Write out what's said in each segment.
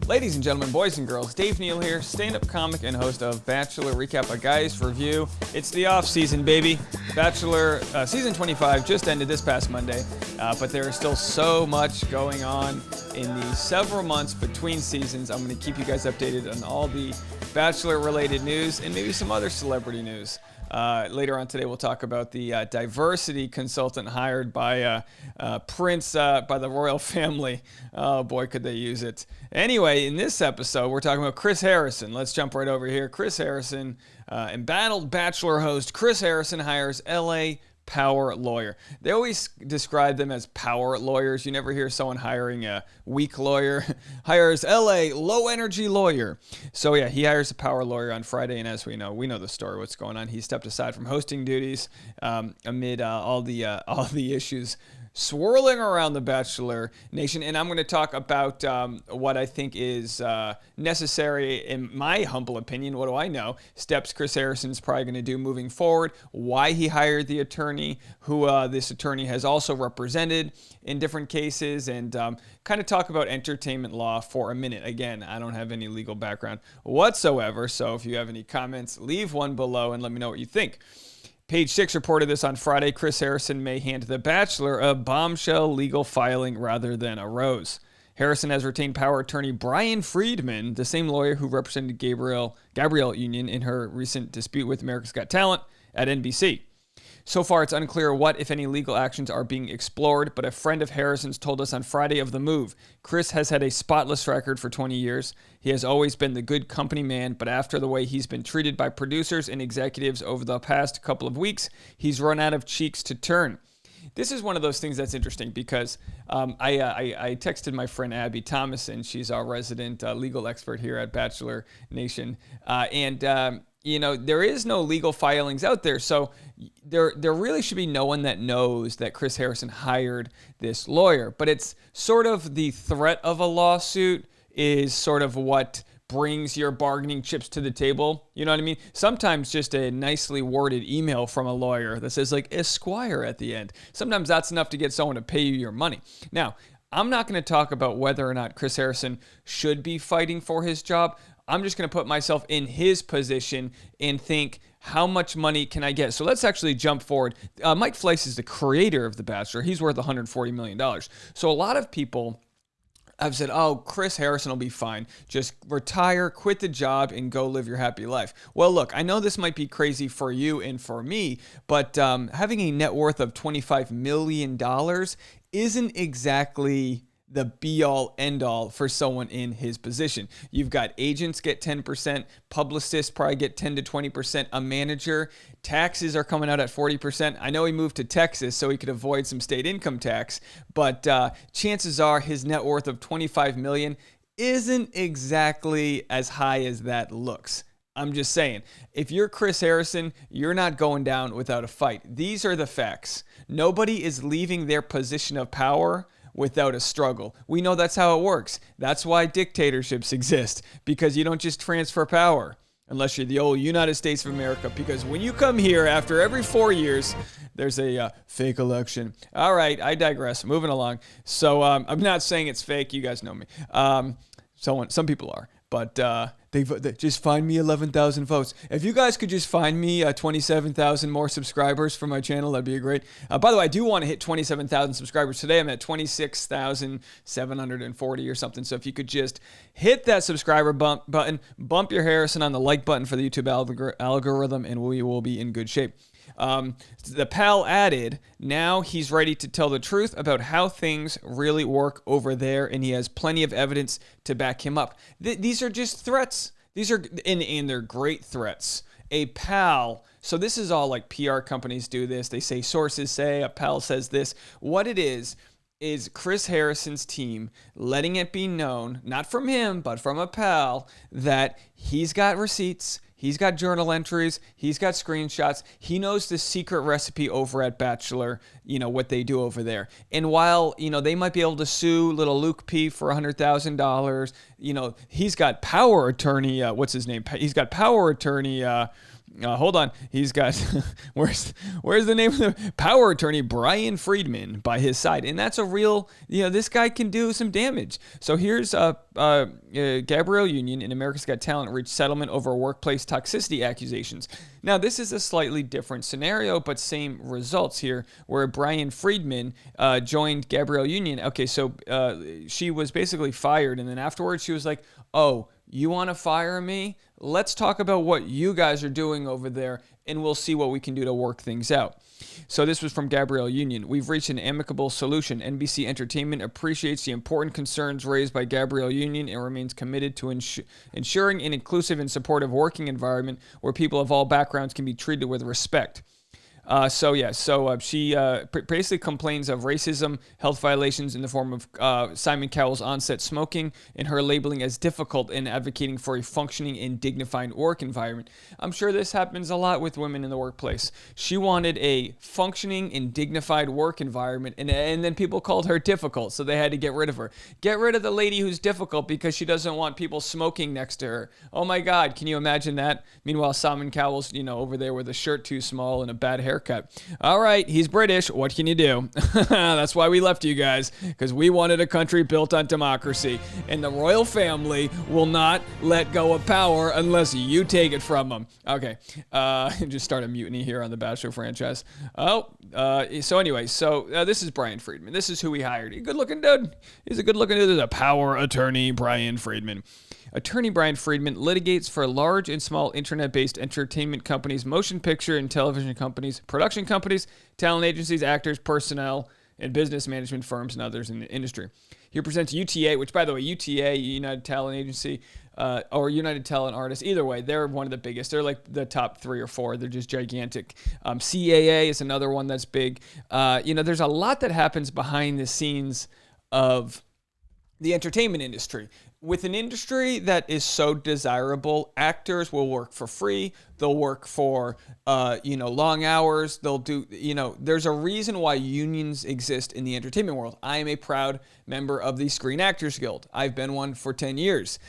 Ladies and gentlemen, boys and girls, Dave Neal here, stand-up comic and host of Bachelor Recap, a guy's review. It's the off-season, baby. Bachelor Season 25 just ended this past Monday, but there is still so much going on in the several months between seasons. I'm going to keep you guys updated on all the Bachelor-related news and maybe some other celebrity news. Later on today, we'll talk about the diversity consultant hired by Prince, by the royal family. Oh boy, could they use it. Anyway, in this episode, we're talking about Chris Harrison. Let's jump right over here. Chris Harrison, embattled Bachelor host Chris Harrison hires LA power lawyer. They always describe them as power lawyers. You never hear someone hiring a weak lawyer. Hires LA low energy lawyer. So yeah, he hires a power lawyer on Friday, and as we know the story, what's going on. He stepped aside from hosting duties amid all the issues swirling around the Bachelor Nation. And I'm going to talk about what I think is necessary, in my humble opinion. What do I know? Steps Chris Harrison's probably going to do moving forward, why he hired the attorney, who this attorney has also represented in different cases, and kind of talk about entertainment law for a minute. Again, I don't have any legal background whatsoever, so if you have any comments, leave one below and let me know what you think. Page 6 reported this on Friday. Chris Harrison may hand The Bachelor a bombshell legal filing rather than a rose. Harrison has retained power attorney Bryan Freedman, the same lawyer who represented Gabrielle Union in her recent dispute with America's Got Talent at NBC. So far, it's unclear what, if any, legal actions are being explored, but a friend of Harrison's told us on Friday of the move. Chris has had a spotless record for 20 years. He has always been the good company man, but after the way he's been treated by producers and executives over the past couple of weeks, he's run out of cheeks to turn. This is one of those things that's interesting because I texted my friend Abby Thomason. She's our resident legal expert here at Bachelor Nation. There is no legal filings out there, so there really should be no one that knows that Chris Harrison hired this lawyer. But it's sort of the threat of a lawsuit is sort of what brings your bargaining chips to the table. You know what I mean? Sometimes just a nicely worded email from a lawyer that says like Esquire at the end. Sometimes that's enough to get someone to pay you your money. Now, I'm not going to talk about whether or not Chris Harrison should be fighting for his job. I'm just going to put myself in his position and think, how much money can I get? So let's actually jump forward. Mike Fleiss is the creator of The Bachelor. He's worth $140 million. So a lot of people have said, oh, Chris Harrison will be fine. Just retire, quit the job, and go live your happy life. Well, look, I know this might be crazy for you and for me, but having a net worth of $25 million isn't exactly the be-all, end-all for someone in his position. You've got agents get 10%, publicists probably get 10 to 20%, a manager, taxes are coming out at 40%. I know he moved to Texas so he could avoid some state income tax, but chances are his net worth of $25 million isn't exactly as high as that looks. I'm just saying, if you're Chris Harrison, you're not going down without a fight. These are the facts. Nobody is leaving their position of power without a struggle. We know that's how it works. That's why dictatorships exist, because you don't just transfer power unless you're the old United States of America, because when you come here after every 4 years, there's a fake election. All right, I digress. Moving along. So I'm not saying it's fake. You guys know me. Some people are. But they just find me 11,000 votes. If you guys could just find me 27,000 more subscribers for my channel, that'd be great. By the way, I do want to hit 27,000 subscribers today. I'm at 26,740 or something. So if you could just hit that subscriber button, bump your Harrison on the like button for the YouTube algorithm, and we will be in good shape. The pal added, now he's ready to tell the truth about how things really work over there, and he has plenty of evidence to back him up. These are just threats. These are, and they're great threats. A pal, so this is all like PR companies do this. They say sources say, a pal says this. What it is Chris Harrison's team letting it be known, not from him, but from a pal, that he's got receipts, he's got journal entries, he's got screenshots, he knows the secret recipe over at Bachelor, what they do over there. And while, they might be able to sue little Luke P for $100,000, he's got power attorney, what's his name? He's got power attorney, Hold on. He's got, where's the name of the power attorney? Bryan Freedman by his side. And that's a real, this guy can do some damage. So here's Gabrielle Union in America's Got Talent reached settlement over workplace toxicity accusations. Now, this is a slightly different scenario, but same results here, where Bryan Freedman joined Gabrielle Union. Okay, so she was basically fired, and then afterwards she was like, oh, you want to fire me? Let's talk about what you guys are doing over there, and we'll see what we can do to work things out. So this was from Gabrielle Union. We've reached an amicable solution. NBC Entertainment appreciates the important concerns raised by Gabrielle Union and remains committed to ensuring an inclusive and supportive working environment where people of all backgrounds can be treated with respect. She basically complains of racism, health violations in the form of Simon Cowell's onset smoking, and her labeling as difficult and advocating for a functioning and dignified work environment. I'm sure this happens a lot with women in the workplace. She wanted a functioning and dignified work environment, and then people called her difficult, so they had to get rid of her. Get rid of the lady who's difficult because she doesn't want people smoking next to her. Oh my God, can you imagine that? Meanwhile, Simon Cowell's, over there with a shirt too small and a bad haircut. All right, he's British. What can you do? That's why we left you guys, because we wanted a country built on democracy, and the royal family will not let go of power unless you take it from them. Okay, just start a mutiny here on the Bachelor franchise. This is Bryan Friedman. This is who we hired. He's a good-looking dude. He's a good-looking dude. There's a power attorney, Bryan Friedman. Attorney Bryan Friedman litigates for large and small internet-based entertainment companies, motion picture and television companies, production companies, talent agencies, actors, personnel, and business management firms and others in the industry. He represents UTA, which, by the way, UTA, United Talent Agency, or United Talent Artists, either way, they're one of the biggest. They're like the top 3 or 4. They're just gigantic. CAA is another one that's big. There's a lot that happens behind the scenes of the entertainment industry. With an industry that is so desirable, actors will work for free. They'll work for, long hours. They'll do, there's a reason why unions exist in the entertainment world. I am a proud member of the Screen Actors Guild. I've been one for 10 years.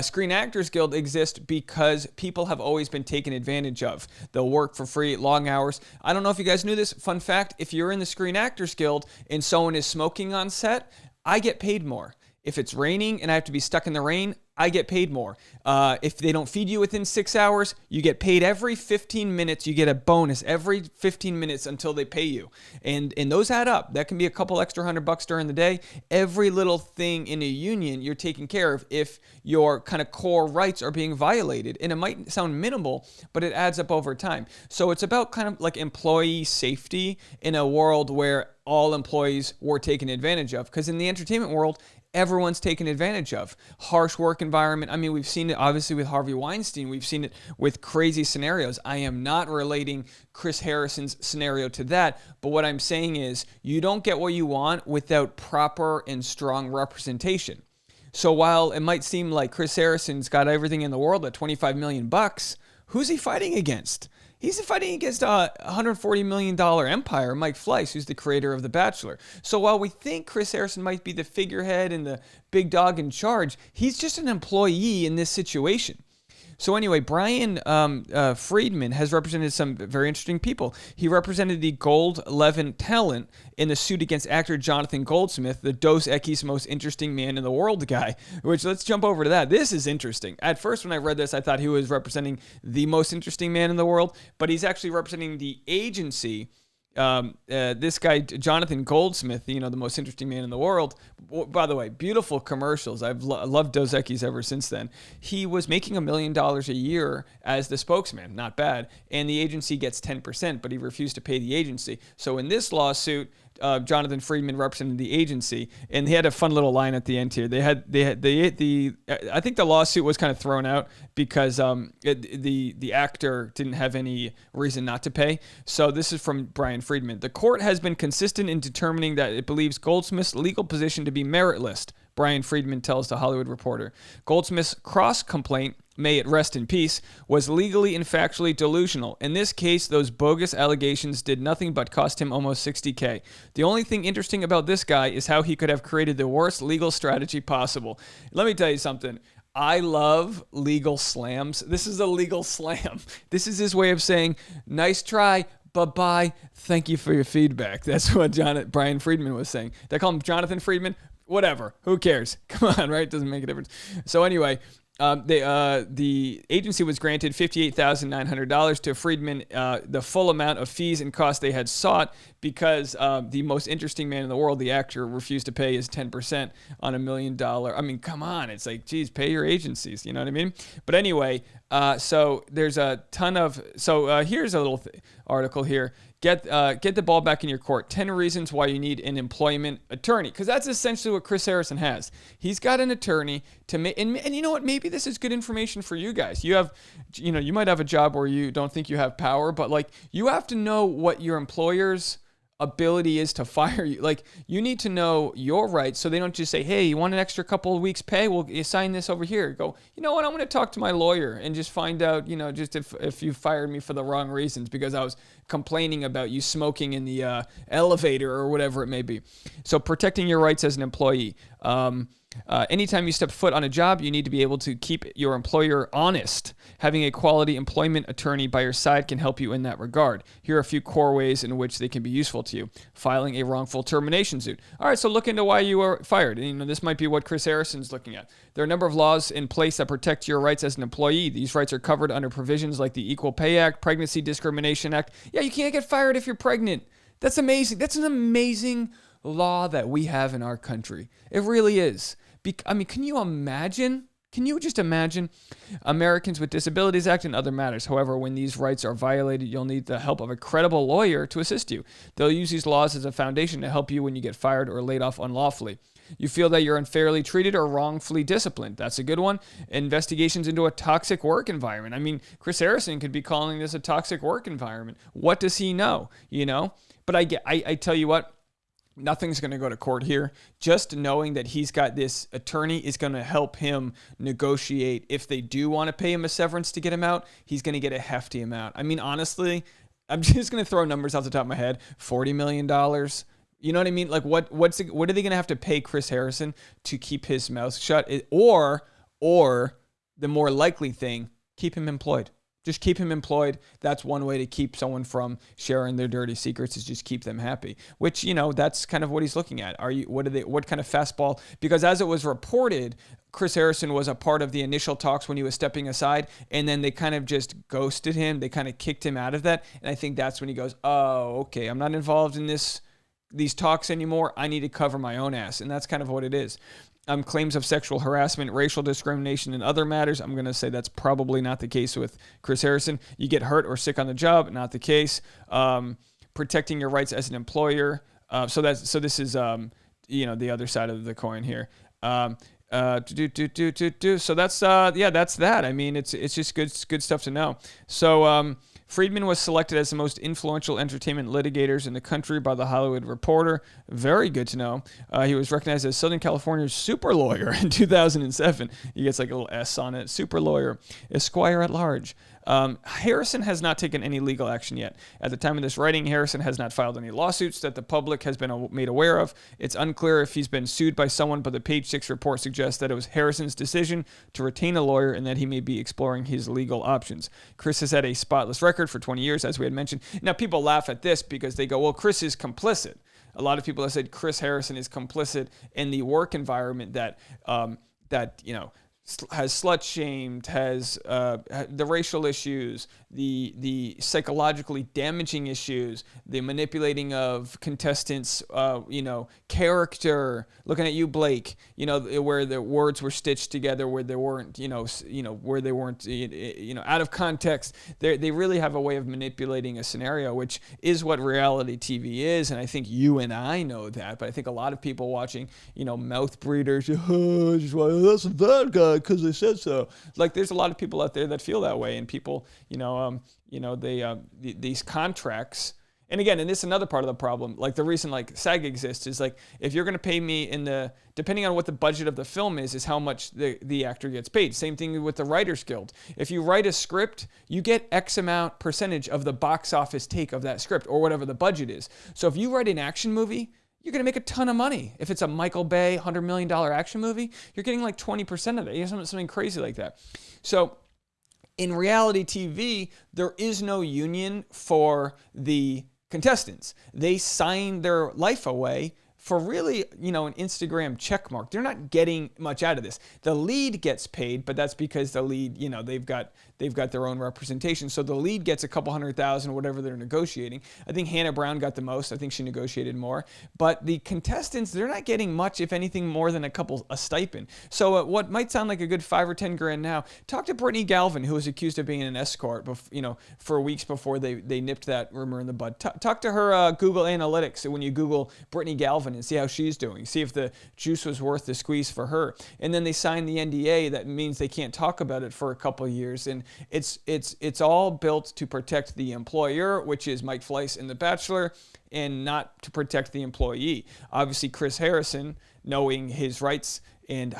Screen Actors Guild exists because people have always been taken advantage of. They'll work for free, long hours. I don't know if you guys knew this. Fun fact, if you're in the Screen Actors Guild and someone is smoking on set, I get paid more. If it's raining and I have to be stuck in the rain, I get paid more. If they don't feed you within 6 hours, you get paid every 15 minutes. You get a bonus every 15 minutes until they pay you. And those add up. That can be a couple extra $100 during the day. Every little thing in a union you're taking care of if your kind of core rights are being violated. And it might sound minimal, but it adds up over time. So it's about kind of like employee safety in a world where all employees were taken advantage of. Because in the entertainment world, everyone's taken advantage of. Harsh work environment. I mean, we've seen it obviously with Harvey Weinstein. We've seen it with crazy scenarios. I am not relating Chris Harrison's scenario to that, but what I'm saying is you don't get what you want without proper and strong representation. So while it might seem like Chris Harrison's got everything in the world at $25 million, who's he fighting against? He's fighting against a $140 million empire, Mike Fleiss, who's the creator of The Bachelor. So while we think Chris Harrison might be the figurehead and the big dog in charge, he's just an employee in this situation. So anyway, Bryan Freedman has represented some very interesting people. He represented the Gold 11 talent in the suit against actor Jonathan Goldsmith, the Dos Equis most interesting man in the world guy, which let's jump over to that. This is interesting. At first, when I read this, I thought he was representing the most interesting man in the world, but he's actually representing the agency. This guy, Jonathan Goldsmith, the most interesting man in the world. By the way, beautiful commercials. I've loved Dos Equis ever since then. He was making $1 million a year as the spokesman. Not bad. And the agency gets 10%, but he refused to pay the agency. So in this lawsuit, Jonathan Freedman represented the agency, and he had a fun little line at the end here. I think the lawsuit was kind of thrown out because the actor didn't have any reason not to pay. So this is from Bryan Freedman. The court has been consistent in determining that it believes Goldsmith's legal position to be meritless, Bryan Freedman tells The Hollywood Reporter. Goldsmith's cross-complaint, may it rest in peace, was legally and factually delusional. In this case, those bogus allegations did nothing but cost him almost $60K. The only thing interesting about this guy is how he could have created the worst legal strategy possible. Let me tell you something. I love legal slams. This is a legal slam. This is his way of saying, nice try, bye-bye, thank you for your feedback. That's what Bryan Freedman was saying. They call him Jonathan Freedman. Whatever. Who cares? Come on, right? Doesn't make a difference. So anyway, the agency was granted $58,900 to Friedman, the full amount of fees and costs they had sought, because the most interesting man in the world, the actor, refused to pay his 10% on $1 million. I mean, come on. It's like, geez, pay your agencies. You know what I mean? But anyway, so there's a ton of... So here's a little article here. Get the ball back in your court. 10 reasons why you need an employment attorney. Because that's essentially what Chris Harrison has. He's got an attorney to make, and you know what? Maybe this is good information for you guys. You might have a job where you don't think you have power, but like you have to know what your employer's ability is to fire you. Like you need to know your rights, so they don't just say, hey, you want an extra couple of weeks pay? Well, you sign this over here. Go, you know what? I'm going to talk to my lawyer and just find out, just if you fired me for the wrong reasons because I was complaining about you smoking in the elevator or whatever it may be. So protecting your rights as an employee. Anytime you step foot on a job, you need to be able to keep your employer honest. Having a quality employment attorney by your side can help you in that regard. Here are a few core ways in which they can be useful to you. Filing a wrongful termination suit. All right, so look into why you were fired. And, this might be what Chris Harrison's looking at. There are a number of laws in place that protect your rights as an employee. These rights are covered under provisions like the Equal Pay Act, Pregnancy Discrimination Act. Yeah, you can't get fired if you're pregnant. That's amazing. That's an amazing law that we have in our country. It really is. Can you imagine? Can you just imagine? Americans with Disabilities Act and other matters. However, when these rights are violated, you'll need the help of a credible lawyer to assist you. They'll use these laws as a foundation to help you when you get fired or laid off unlawfully. You feel that you're unfairly treated or wrongfully disciplined. That's a good one. Investigations into a toxic work environment. Chris Harrison could be calling this a toxic work environment. What does he know? But I tell you what, nothing's going to go to court here. Just knowing that he's got this attorney is going to help him negotiate. If they do want to pay him a severance to get him out, he's going to get a hefty amount. Honestly, I'm just going to throw numbers off the top of my head. $40 million. You know what I mean? Like what are they going to have to pay Chris Harrison to keep his mouth shut? Or the more likely thing, keep him employed. Just keep him employed. That's one way to keep someone from sharing their dirty secrets, is just keep them happy. Which, that's kind of what he's looking at. What kind of fastball? Because as it was reported, Chris Harrison was a part of the initial talks when he was stepping aside, and then they kind of just ghosted him. They kind of kicked him out of that. And I think that's when he goes, oh, okay, I'm not involved in these talks anymore. I need to cover my own ass. And that's kind of what it is. Claims of sexual harassment, racial discrimination, and other matters. I'm going to say that's probably not the case with Chris Harrison. You get hurt or sick on the job, not the case. Protecting your rights as an employer. So this is the other side of the coin here. So that's that's that. It's just good stuff to know. So Friedman was selected as the most influential entertainment litigators in the country by The Hollywood Reporter. Very good to know. He was recognized as Southern California's super lawyer in 2007. He gets like a little S on it. Super lawyer. Esquire at large. Harrison has not taken any legal action yet. At the time of this writing, Harrison has not filed any lawsuits that the public has been made aware of. It's unclear if he's been sued by someone, but the Page 6 report suggests that it was Harrison's decision to retain a lawyer and that he may be exploring his legal options. Chris has had a spotless record for 20 years, as we had mentioned. Now, people laugh at this because they go, well, Chris is complicit. A lot of people have said Chris Harrison is complicit in the work environment that has slut-shamed, has the racial issues, the psychologically damaging issues, the manipulating of contestants', character. Looking at you, Blake. Where the words were stitched together, where they weren't, where they weren't, out of context. They really have a way of manipulating a scenario, which is what reality TV is. And I think you and I know that, but I think a lot of people watching, mouth breeders, that's a bad guy because they said so. Like, there's a lot of people out there that feel that way, and people, these contracts. And again, and this is another part of the problem. Like, the reason SAG exists is if you're going to pay me depending on what the budget of the film is how much the actor gets paid. Same thing with the Writers Guild. If you write a script, you get X amount percentage of the box office take of that script or whatever the budget is. So if you write an action movie, you're going to make a ton of money. If it's a Michael Bay $100 million action movie, you're getting like 20% of it. You know, something crazy like that. So in reality TV, there is no union for the contestants. They sign their life away for really, you know, an Instagram check mark. They're not getting much out of this. The lead gets paid, but that's because the lead, you know, they've got their own representation. So the lead gets a couple $100,000, whatever they're negotiating. I think Hannah Brown got the most. I think she negotiated more. But the contestants, they're not getting much, if anything, more than a stipend. So what might sound like a good $5 or $10 grand now, talk to Brittany Galvin, who was accused of being an escort, you know, for weeks before they nipped that rumor in the bud. Talk to her Google Analytics when you Google Brittany Galvin and see how she's doing. See if the juice was worth the squeeze for her. And then they signed the NDA. That means they can't talk about it for a couple of years. And it's all built to protect the employer, which is Mike Fleiss in The Bachelor, and not to protect the employee. Obviously, Chris Harrison, knowing his rights and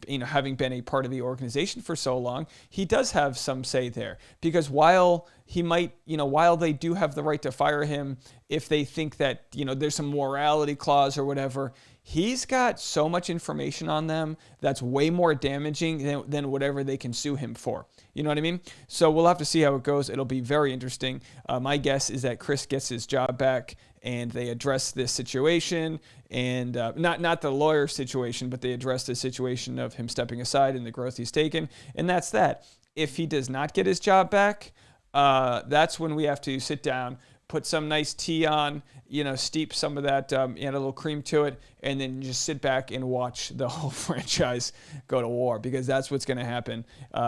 you know, having been a part of the organization for so long, he does have some say there. Because while he might, you know, while they do have the right to fire him if they think that, you know, there's some morality clause or whatever, he's got so much information on them that's way more damaging than whatever they can sue him for. You know what I mean? So we'll have to see how it goes. It'll be very interesting. My guess is that Chris gets his job back and they address this situation, and not the lawyer situation, but they address the situation of him stepping aside and the growth he's taken, and that's that. If he does not get his job back, that's when we have to sit down, put some nice tea on, you know, steep some of that, add a little cream to it, and then just sit back and watch the whole franchise go to war, because that's what's going to happen,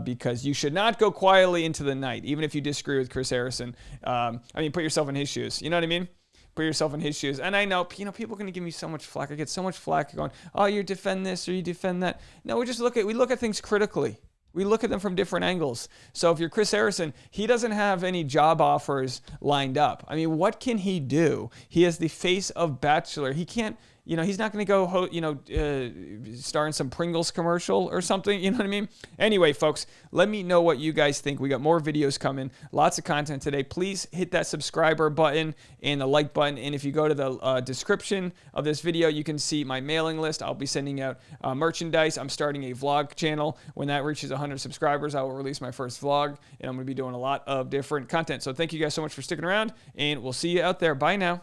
because you should not go quietly into the night, even if you disagree with Chris Harrison. I mean, put yourself in his shoes. You know what I mean? Put yourself in his shoes. And I know, you know, people are going to give me so much flack. I get so much flack going, oh, you defend this or you defend that. No, we look at things critically. We look at them from different angles. So if you're Chris Harrison, he doesn't have any job offers lined up. I mean, what can he do? He is the face of Bachelor. He can't, you know, he's not going to go, star in some Pringles commercial or something. You know what I mean? Anyway, folks, let me know what you guys think. We got more videos coming. Lots of content today. Please hit that subscriber button and the like button. And if you go to the description of this video, you can see my mailing list. I'll be sending out merchandise. I'm starting a vlog channel. When that reaches 100 subscribers, I will release my first vlog. And I'm going to be doing a lot of different content. So thank you guys so much for sticking around. And we'll see you out there. Bye now.